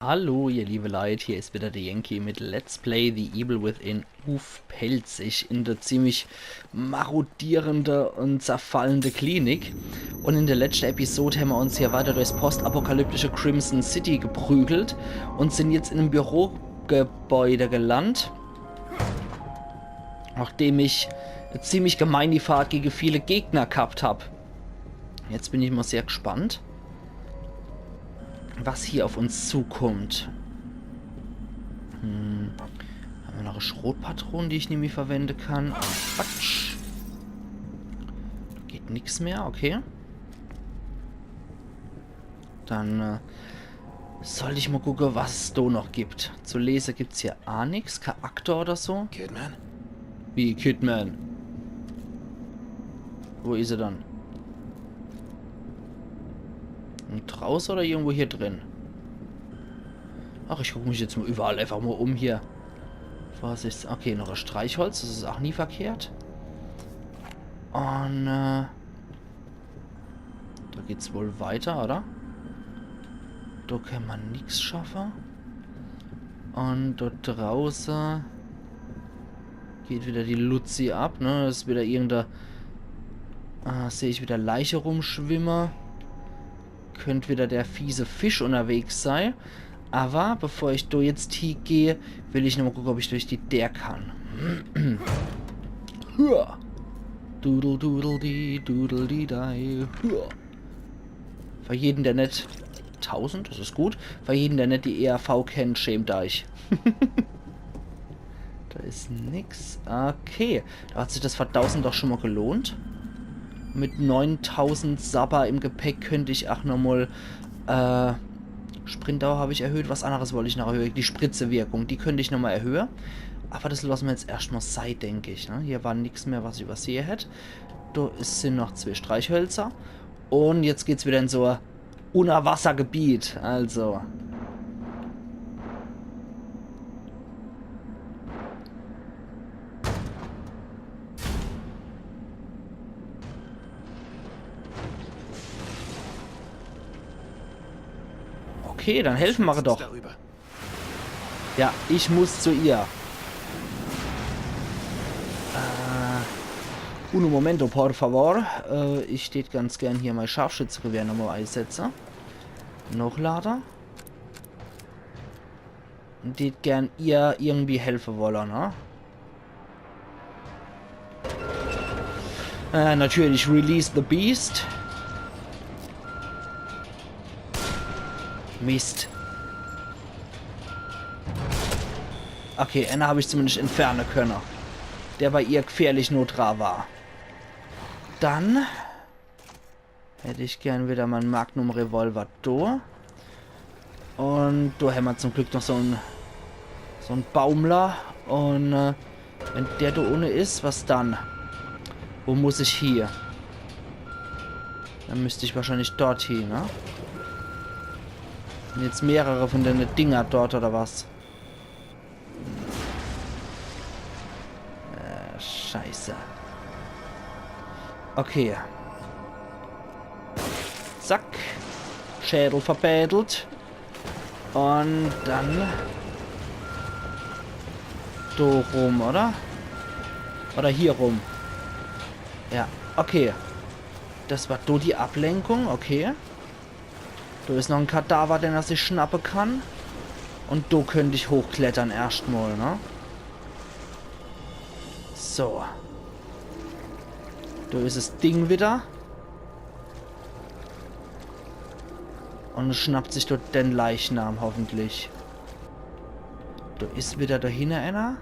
Hallo, ihr liebe Leute, hier ist wieder der Yankee mit Let's Play The Evil Within Pelzig in der ziemlich marodierende und zerfallende Klinik. Und in der letzten Episode haben wir uns hier weiter durchs postapokalyptische Crimson City geprügelt und sind jetzt in einem Bürogebäude gelandet. Nachdem ich ziemlich gemein die Fahrt gegen viele Gegner gehabt habe. Jetzt bin ich mal sehr gespannt, was hier auf uns zukommt. Haben wir noch eine Schrotpatrone, die ich nämlich verwenden kann? Ah, Quatsch. Geht nichts mehr, okay. Dann sollte ich mal gucken, was es da noch gibt. Zu lesen gibt es hier auch nichts. Kein Aktor oder so. Kidman? Wie Kidman? Wo ist er dann? Draußen oder irgendwo hier drin? Ach, ich gucke mich jetzt mal überall einfach mal um hier. Vorsicht. Okay, noch ein Streichholz. Das ist auch nie verkehrt. Und da geht's wohl weiter, oder? Da kann man nichts schaffen. Und dort draußen geht wieder die Luzi ab, ne? Das ist wieder irgendeine... sehe ich wieder Leiche rumschwimmen. Könnte wieder der fiese Fisch unterwegs sein. Aber bevor ich da jetzt hingehe, will ich noch mal gucken, ob ich durch die der kann. Doodle doodle die, doodle die die. Für jeden, der nicht 1000, das ist gut. Für jeden, der nicht die ERV kennt, schämt euch. Da ist nix. Okay, da hat sich das für 1000 doch schon mal gelohnt. Mit 9000 Sabber im Gepäck könnte ich auch nochmal Sprintdauer habe ich erhöht. Was anderes wollte ich noch erhöhen. Die Spritzewirkung, die könnte ich nochmal erhöhen. Aber das lassen wir jetzt erstmal sein, denke ich. Ne? Hier war nichts mehr, was ich übersehe hätte. Da sind noch 2 Streichhölzer. Und jetzt geht es wieder in so ein Unterwassergebiet. Also... Okay, dann helfen wir doch. Ja, ich muss zu ihr. Uno momento, por favor. Ich stehe ganz gern hier mein Scharfschützengewehr nochmal einsetzen. Nachlader. Und die gern ihr irgendwie helfen wollen, ne? Natürlich, release the beast. Mist. Okay, einen habe ich zumindest entfernen können. Der bei ihr gefährlich notrar war. Dann hätte ich gern wieder mein Magnum Revolver da. Und da haben wir zum Glück noch so ein Baumler. Und wenn der da ohne ist, was dann? Wo muss ich hier? Dann müsste ich wahrscheinlich dorthin, ne? Sind jetzt mehrere von den Dinger dort, oder was? Scheiße. Okay. Zack. Schädel verbädelt. Und dann... da rum, oder? Oder hier rum. Ja, okay. Das war da die Ablenkung, okay. Da ist noch ein Kadaver, den er sich schnappen kann. Und da könnte ich hochklettern erstmal, ne? So. Da ist das Ding wieder. Und es schnappt sich dort den Leichnam, hoffentlich. Da ist wieder dahinter einer.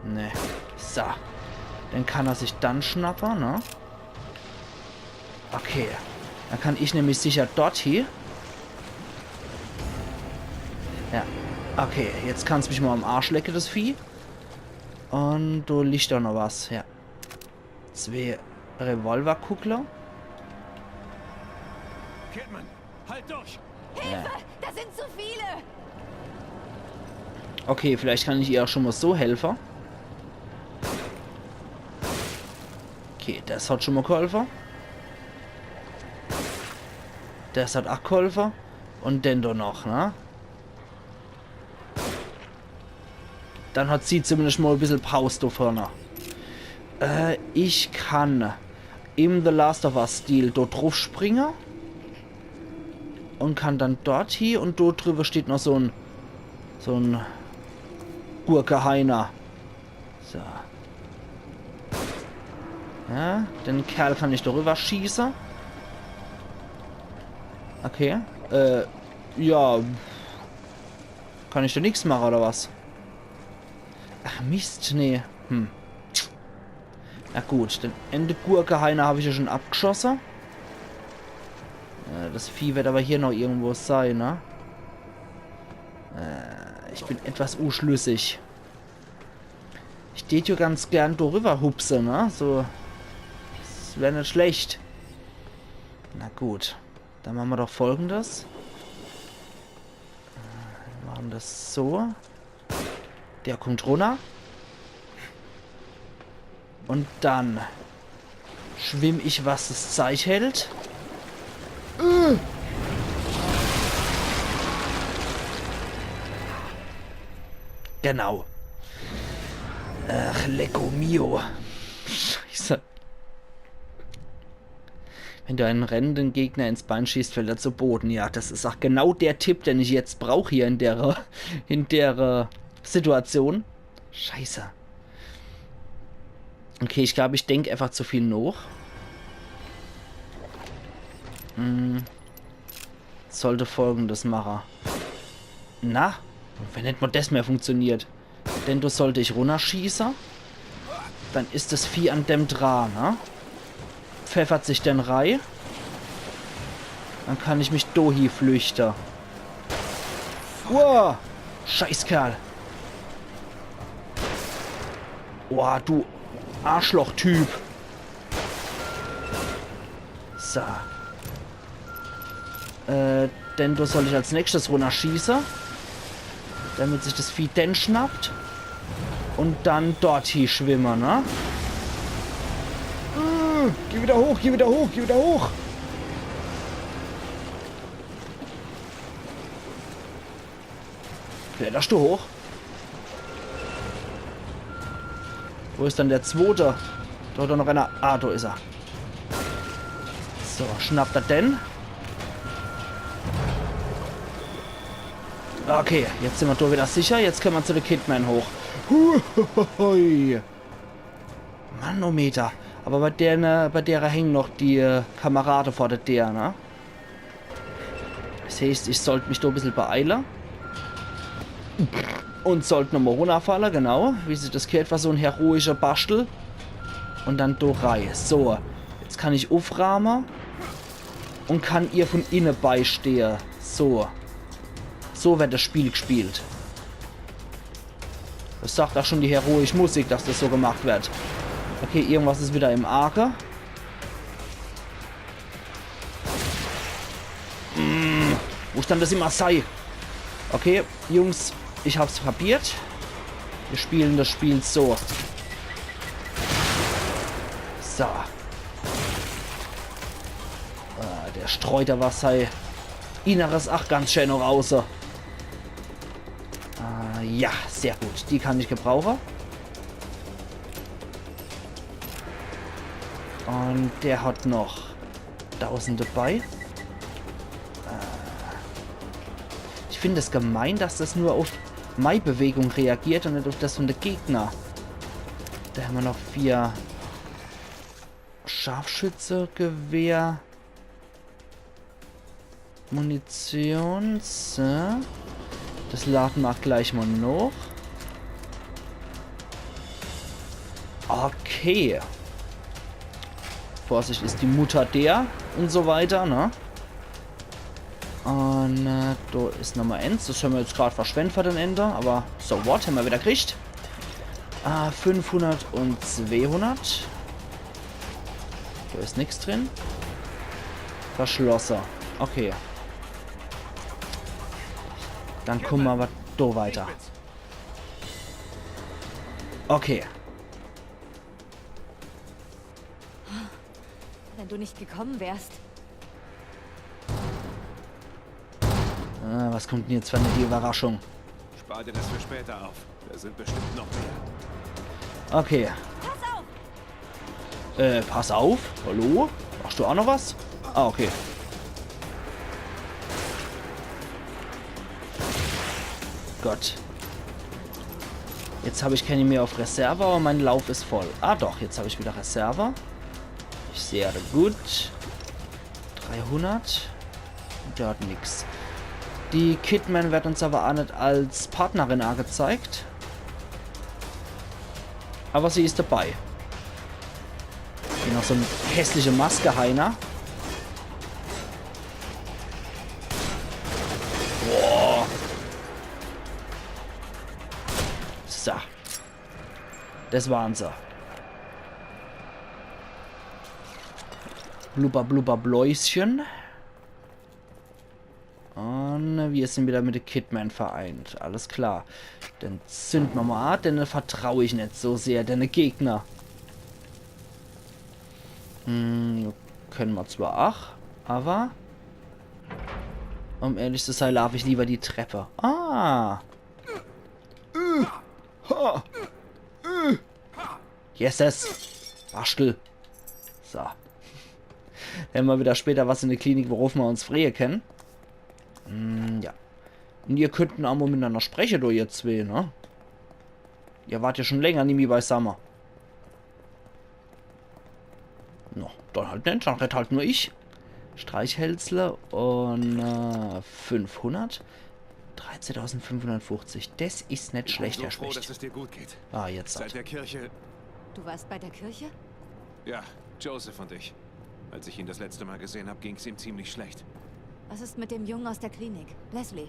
Ne. So. Dann kann er sich dann schnappen, ne? Okay. Dann kann ich nämlich sicher dort hier. Ja. Okay, jetzt kann es mich mal am Arsch lecken, das Vieh. Und da liegt doch noch was, ja. 2 Revolverkuckler. Kidman, halt durch! Hilfe! Ja. Da sind zu viele! Okay, vielleicht kann ich ihr auch schon mal so helfen. Okay, das hat schon mal geholfen. Das hat auch geholfen. Und den doch noch, ne? Dann hat sie zumindest mal ein bisschen Pause da vorne. Ich kann im The Last of Us Stil dort drauf springen. Und kann dann dort hier und dort drüber steht noch so ein Gurke-Heiner. So. Ja, den Kerl kann ich darüber schießen. Okay. Ja. Kann ich da nichts machen, oder was? Ach, Mist, nee. Na gut, den Ende Gurke-Heiner habe ich ja schon abgeschossen. Das Vieh wird aber hier noch irgendwo sein, ne? Ich bin etwas unschlüssig. Ich tät ja ganz gern darüber hupse, ne? So. Das wäre nicht schlecht. Na gut. Dann machen wir doch Folgendes. Wir machen das so. Der kommt runter. Und dann schwimme ich, was das Zeug hält. Genau. Ach, lecco mio. Scheiße. Wenn du einen rennenden Gegner ins Bein schießt, fällt er zu Boden. Ja, das ist auch genau der Tipp, den ich jetzt brauche hier in der Situation. Scheiße. Okay, ich glaube, ich denke einfach zu viel nach. Sollte Folgendes machen. Na, wenn nicht mal das mehr funktioniert. Denn du sollte ich runterschießen. Dann ist das Vieh an dem dran, ne? Pfeffert sich denn rein. Dann kann ich mich dohi flüchten. Wow! Scheißkerl. Wow, du Arschloch-Typ. So. Denn du soll ich als nächstes runterschießen. Damit sich das Vieh denn schnappt. Und dann dort hier schwimmen, ne? Geh wieder hoch, geh wieder hoch, geh wieder hoch. Kletterst du hoch? Wo ist dann der zweite? Da hat er noch einer. Ah, da ist er. So, schnappt er denn? Okay, jetzt sind wir da wieder sicher. Jetzt können wir zu der Kidman hoch. Manometer. Aber bei der hängen noch die Kameraden vor der, ne? Das heißt, ich sollte mich da ein bisschen beeilen. Und sollte nochmal runterfallen, genau. Wie sich das gehört, war so ein heroischer Bastel. Und dann da rein. So, jetzt kann ich aufrahmen. Und kann ihr von innen beistehen. So. So wird das Spiel gespielt. Das sagt auch schon die heroische Musik, dass das so gemacht wird. Okay, irgendwas ist wieder im Arge. Wo stand das immer sei? Okay, Jungs, ich hab's kapiert. Wir spielen das Spiel so. So. Der streut da was sei. Inneres ach ganz schön noch raus. Ja, sehr gut. Die kann ich gebrauchen. Und der hat noch 1000 dabei. Ich finde es gemein, dass das nur auf meine Bewegung reagiert und nicht auf das von der Gegner. Da haben wir noch 4 Scharfschütze-Gewehr. Munition. Das laden wir gleich mal noch. Okay. Vorsicht, ist die Mutter der und so weiter, ne? Und da ist Nummer 1. Das haben wir jetzt gerade verschwendet für den Ende. Aber so what, haben wir wieder gekriegt. 500 und 200. Da ist nichts drin. Verschlossen. Okay. Dann kommen wir aber da weiter. Okay. Wenn du nicht gekommen wärst. Was kommt denn jetzt für eine Überraschung? Spar dir das für später auf. Da sind bestimmt noch mehr. Okay. Pass auf! Pass auf. Hallo? Machst du auch noch was? Ah, okay. Gott. Jetzt habe ich keine mehr auf Reserve, aber mein Lauf ist voll. Ah doch, jetzt habe ich wieder Reserve. Sehr gut. 300. Der hat nichts. Die Kidman wird uns aber auch nicht als Partnerin angezeigt. Aber sie ist dabei. Hier noch so eine hässliche Maske, Heiner. Boah. So. Das waren sie. Blubber, blubber, Bläuschen. Und wir sind wieder mit der Kidman vereint. Alles klar. Dann zünden wir mal an, denn vertraue ich nicht so sehr, den Gegner. Können wir zwar auch, aber um ehrlich zu sein, laufe ich lieber die Treppe. Ah! Yes! Waschel. So. Dann mal wieder später was in der Klinik, worauf wir uns freuen können. Ja. Und ihr könnten auch mal miteinander sprechen, du ihr zwei, ne? Ihr wart ja schon länger nicht mehr beisammen. No, dann halt nicht, dann rett halt nur ich. Streichhölzle und 500. 13.550. Das ist nicht schlecht, Herr froh, dass Specht. es dir gut geht. Ah, jetzt Seit halt. der Kirche... Du warst bei der Kirche? Ja, Joseph und ich. Als ich ihn das letzte Mal gesehen habe, ging es ihm ziemlich schlecht. Was ist mit dem Jungen aus der Klinik? Leslie.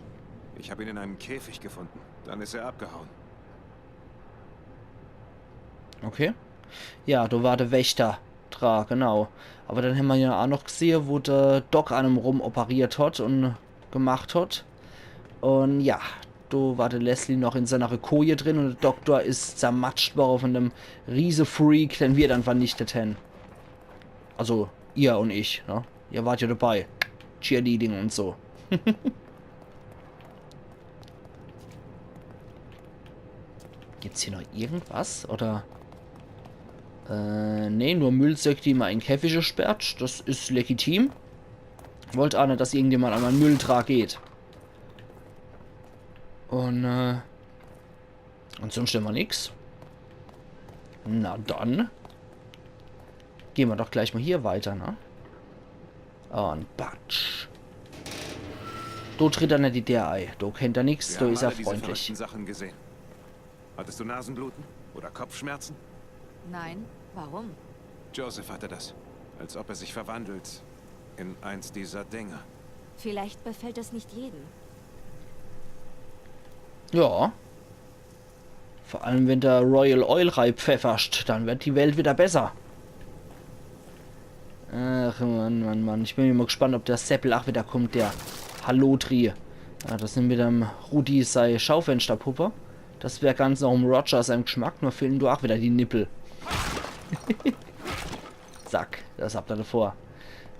Ich habe ihn in einem Käfig gefunden. Dann ist er abgehauen. Okay. Ja, du war der Wächter. Genau. Aber dann haben wir ja auch noch gesehen, wo der Doc an ihm rum operiert hat und gemacht hat. Und ja, da war der Leslie noch in seiner Koje drin und der Doktor ist zermatscht worden von einem Riese-Freak, den wir dann vernichtet haben. Also, ihr und ich, ne? Ihr wart ja dabei. Cheerleading und so. Gibt's hier noch irgendwas? Oder... nee, nur Müllsäcke, die mal in Käfige sperrt. Das ist legitim. Wollte auch nicht, dass irgendjemand an meinen Mülltrag geht. Und sonst immer nichts. Na dann. Gehen wir doch gleich mal hier weiter, ne? Und batsch. Du tritt er nicht die der Ei. Du kennt er nichts, du ist er freundlich. Diese Sachen gesehen. Hattest du Nasenbluten? Oder Kopfschmerzen? Nein. Warum? Joseph hatte das. Als ob er sich verwandelt in eins dieser Dinge. Vielleicht befällt es nicht jeden. Ja. Vor allem, wenn der Royal Oil reinpfefferst, dann wird die Welt wieder besser. Ach, Mann. Ich bin mal gespannt, ob der Seppel auch wieder kommt, der Hallotri. Ja, das sind mit dem Rudi sei Schaufensterpuppe. Das wäre ganz nach dem Roger seinem Geschmack, nur fehlen du auch wieder die Nippel. Zack, das habt ihr davor.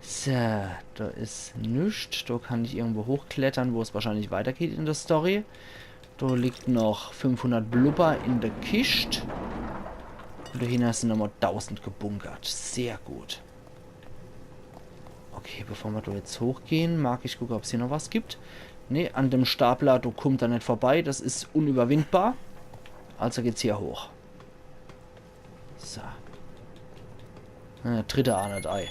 So, da ist nichts. Da kann ich irgendwo hochklettern, wo es wahrscheinlich weitergeht in der Story. Da liegt noch 500 Blubber in der Kiste. Und dahinter sind nochmal 1000 gebunkert. Sehr gut. Okay, bevor wir da jetzt hochgehen, mag ich gucken, ob es hier noch was gibt. Ne, an dem Stapler, du kommst da nicht vorbei. Das ist unüberwindbar. Also geht's hier hoch. So. Dritte Arnold Ei.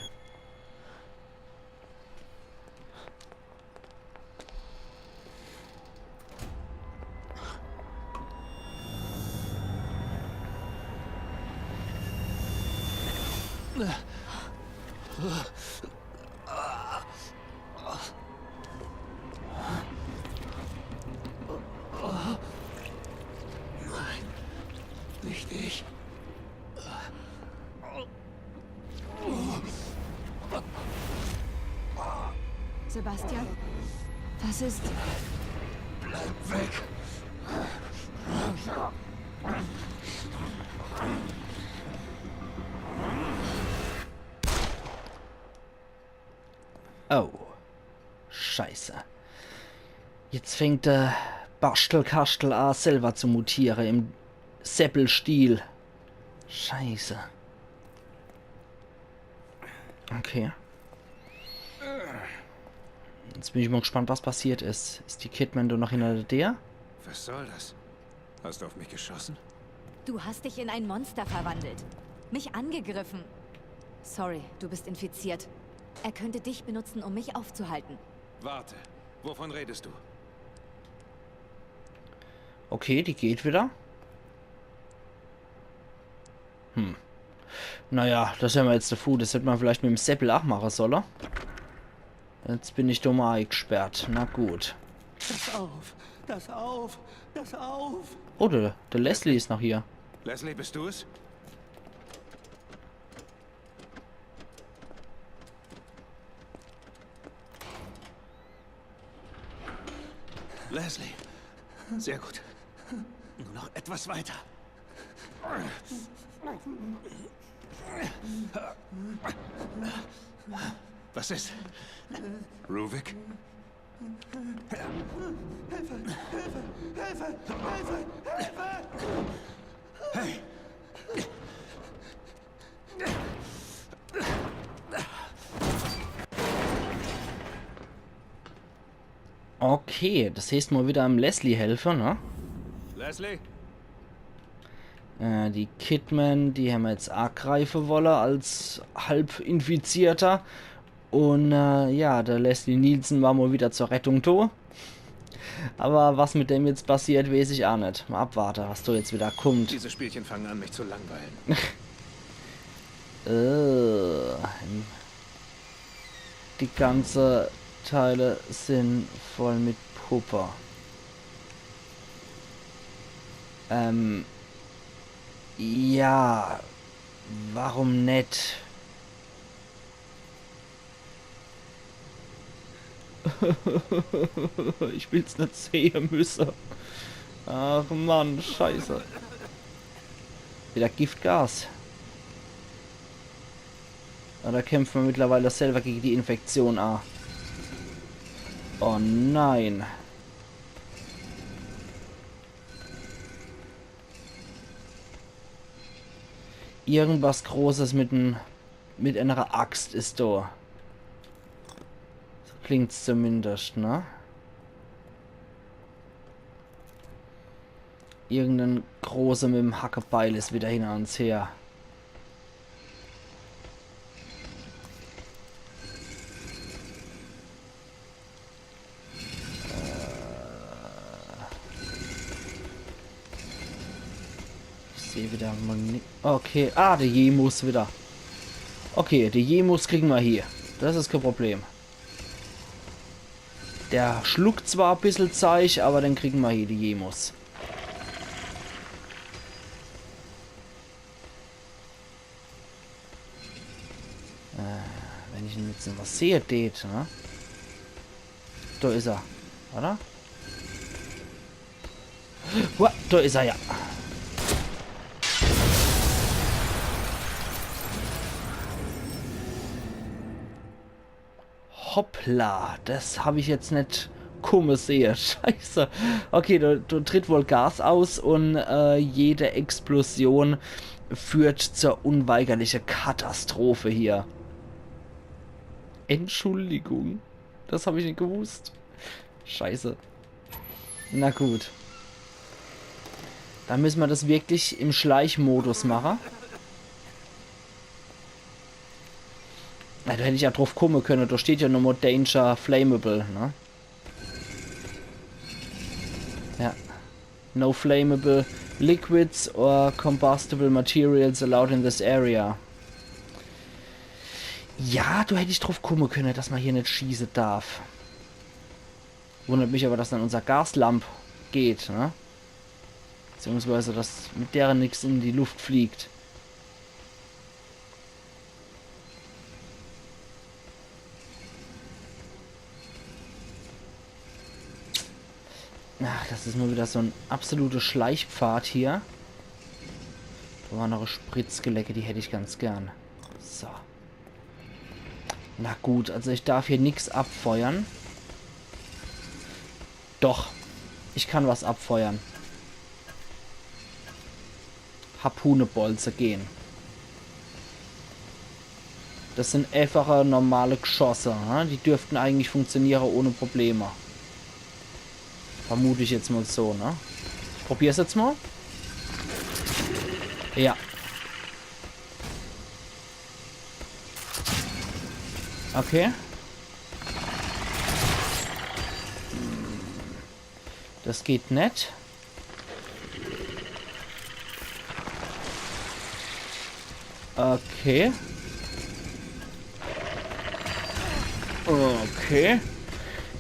Nicht ich. Sebastian? Was ist... Bleib weg. Oh. Scheiße. Jetzt fängt der Bastelkastel an selber zu mutieren im Seppelstil. Scheiße. Okay. Jetzt bin ich mal gespannt, was passiert ist. Ist die Kidman nur noch hinter der? Was soll das? Hast du auf mich geschossen? Du hast dich in ein Monster verwandelt. Mich angegriffen. Sorry, du bist infiziert. Er könnte dich benutzen, um mich aufzuhalten. Warte. Wovon redest du? Okay, die geht wieder. Naja, das haben wir jetzt der Fu. Das hätte man vielleicht mit dem Seppel auch machen sollen. Jetzt bin ich dumm eingesperrt. Na gut. Das auf! Das auf! Das auf! Oh, der Leslie ist noch hier. Leslie, bist du es? Leslie. Sehr gut. Nur noch etwas weiter. Was ist? Ruvik? Hey! Okay, das heißt mal wieder am Leslie helfen, ne? Leslie? Die Kidman, die haben wir jetzt auch greifen wollen als Halbinfizierter. Und ja, der Leslie Nielsen war mal wieder zur Rettung da. Aber was mit dem jetzt passiert, weiß ich auch nicht. Mal abwarten, was da jetzt wieder kommt. Diese Spielchen fangen an, mich zu langweilen. Die ganzen Teile sind voll mit Pupper. Ja, warum nicht? Ich will's nicht sehen müssen. Ach Mann, scheiße. Wieder Giftgas. Ja, da kämpfen wir mittlerweile selber gegen die Infektion an. Oh nein. Irgendwas Großes mit einer Axt ist da. So klingt's zumindest, ne? Irgendein Großer mit dem Hackebeil ist wieder hinter uns her. Ich sehe wieder mal nicht. Okay, der Jemus wieder. Okay, die Jemus kriegen wir hier. Das ist kein Problem. Der schluckt zwar ein bisschen Zeug, aber dann kriegen wir hier die Jemus. Wenn ich ihn jetzt noch sehe, geht, ne? Da ist er, oder? Da ist er, ja. Hoppla, das habe ich jetzt nicht kommen sehen. Scheiße. Okay, da tritt wohl Gas aus und jede Explosion führt zur unweigerlichen Katastrophe hier. Entschuldigung. Das habe ich nicht gewusst. Scheiße. Na gut. Dann müssen wir das wirklich im Schleichmodus machen. Na, da hätte ich ja drauf kommen können. Da steht ja nur Danger Flammable, ne? Ja. No flammable liquids or combustible materials allowed in this area. Ja, da hätte ich drauf kommen können, dass man hier nicht schießen darf. Wundert mich aber, dass dann unser Gaslamp geht, ne? Beziehungsweise, dass mit deren nichts in die Luft fliegt. Ach, das ist nur wieder so ein absoluter Schleichpfad hier. Da war noch eine Spritzgelecke, die hätte ich ganz gern. So. Na gut, also ich darf hier nichts abfeuern. Doch. Ich kann was abfeuern. Harpunebolze gehen. Das sind einfache, normale Geschosse. Ne? Die dürften eigentlich funktionieren ohne Probleme. Vermute ich jetzt mal so, ne? Ich probiere es jetzt mal. Ja. Okay. Das geht nicht. Okay. Okay.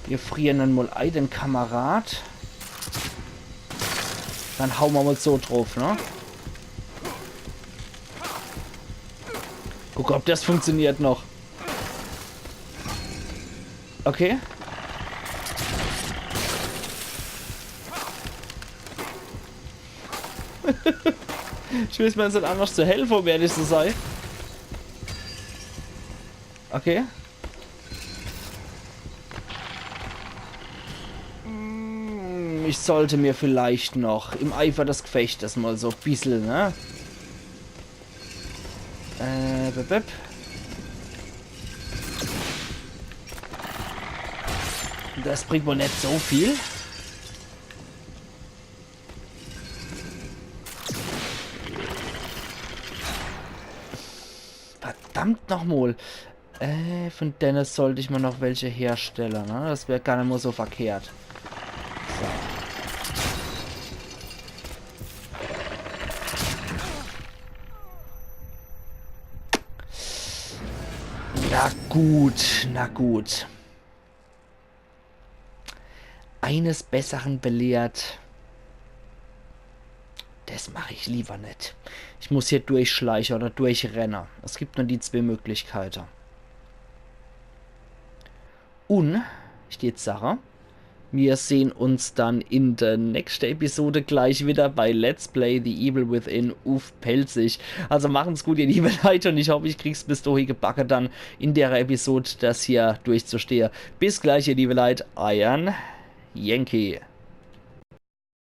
Wir frieren dann mal ein, den Kamerad. Dann hauen wir mal so drauf, ne? Guck, ob das funktioniert noch. Okay. Ich weiß mir jetzt nicht anders zu helfen, um ehrlich zu sein. Okay. Ich sollte mir vielleicht noch im Eifer des Gefechtes mal so ein bisschen, ne? Bip. Das bringt wohl nicht so viel. Verdammt nochmal. Von Dennis sollte ich mir noch welche herstellen, ne? Das wäre gar nicht mal so verkehrt. So. Na gut, na gut. Eines Besseren belehrt. Das mache ich lieber nicht. Ich muss hier durchschleichen oder durchrennen. Es gibt nur die zwei Möglichkeiten. Und, ich dir jetzt sage, wir sehen uns dann in der nächsten Episode gleich wieder bei Let's Play The Evil Within Uff Pelzig. Also machen's gut, ihr liebe Leute, und ich hoffe, ich krieg's bis dahin gebacken, dann in der Episode das hier durchzustehen. Bis gleich, ihr liebe Leute, euer Yankee.